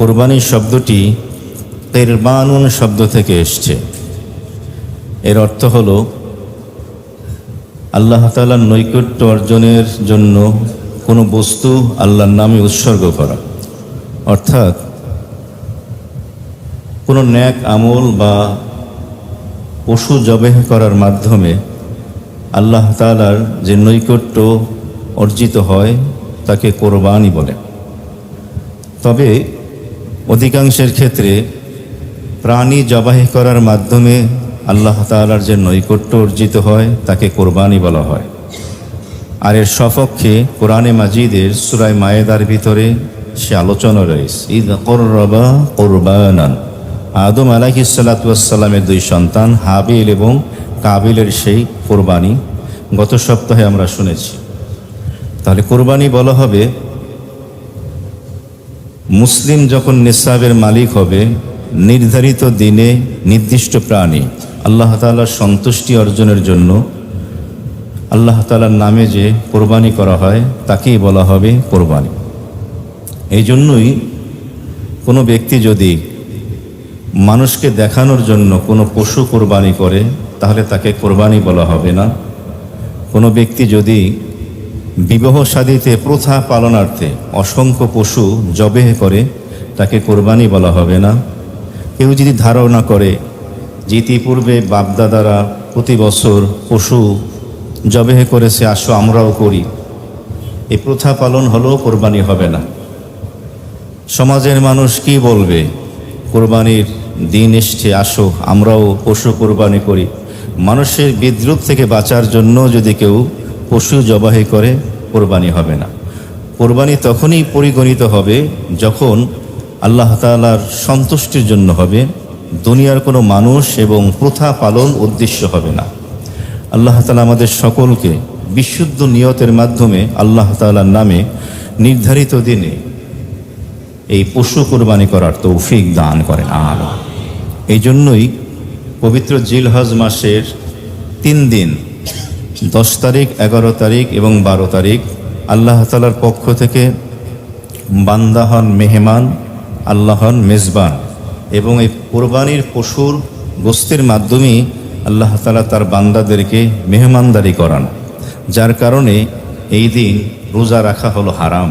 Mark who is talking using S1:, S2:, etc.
S1: কুরবানি শব্দটি কিরবানুন শব্দ থেকে এসছে। এর অর্থ হলো আল্লাহ তাআলার নৈকট্য অর্জনের জন্য কোনো বস্তু আল্লাহর নামে উৎসর্গ করা, অর্থাৎ কোনো ন্যাক আমল বা পশু জবেহ করার মাধ্যমে আল্লাহ তাআলার যে নৈকট্য অর্জিত হয় তাকে কোরবানি বলে। তবে অধিকাংশের ক্ষেত্রে প্রাণী জবাহি করার মাধ্যমে আল্লাহ তাআলার যে নৈকট্য অর্জিত হয় তাকে কোরবানি বলা হয়। আর এর সপক্ষে কোরআনে মাজিদের সূরা মায়েদার ভিতরে সে আলোচনা রয়েছে, ইদ করবা কোরবানান। আদম আলাইহিস সালাতু ওয়াস সালামের দুই সন্তান হাবিল এবং কাবিলের সেই কোরবানি গত সপ্তাহে আমরা শুনেছি। তাহলে কোরবানি বলা হবে মুসলিম যখন নিসাবের মালিক হবে, নির্ধারিত দিনে নির্দিষ্ট প্রাণী আল্লাহ তাআলার সন্তুষ্টি অর্জনের জন্য আল্লাহ তাআলার নামে যে কোরবানি করা হয় তাকেই বলা হবে কোরবানি। এই জন্যই কোনো ব্যক্তি যদি মানুষকে দেখানোর জন্য কোনো পশু কোরবানি করে তাহলে তাকে কোরবানি বলা হবে না। কোনো ব্যক্তি যদি বিবাহ শাদীতে প্রথা পালনার্থে অসংখ্য পশু জবেহ করে তাকে কোরবানি বলা হবে না। কেউ যদি ধারণা করে যে ইতিপূর্বে বাপদাদারা প্রতি বছর পশু জবেহ করেছে, আসো আমরাও করি, এই প্রথা পালন হলেও কোরবানি হবে না। সমাজের মানুষ কি বলবে, কোরবানির দিন এসছে, আসো আমরাও পশু কোরবানি করি, মানুষের বিদ্রুপ থেকে বাঁচার জন্য যদি কেউ পশু জবাহি করে কোরবানি হবে না। কোরবানি তখনই পরিগণিত হবে যখন আল্লাহ তাআলার সন্তুষ্টির জন্য হবে, দুনিয়ার কোনো মানুষ এবং প্রথা পালন উদ্দেশ্য হবে না। আল্লাহ তাআলা আমাদের সকলকে বিশুদ্ধ নিয়তের মাধ্যমে আল্লাহ তাআলার নামে নির্ধারিত দিনে এই পশু কোরবানি করার তৌফিক দান করেন। আর এই জন্যই পবিত্র জিলহজ মাসের 3 দিন 10 তারিখ, 11 তারিখ এবং 12 তারিখ আল্লাহ তাআলার পক্ষ থেকে বান্দা হন মেহমান, আল্লাহ হন মেজবান, এবং এই কোরবানির পশুর গোস্তের মাধ্যমেই আল্লাহ তাআলা তার বান্দাদেরকে মেহমানদারি করান, যার কারণে এই দিন রোজা রাখা হলো হারাম।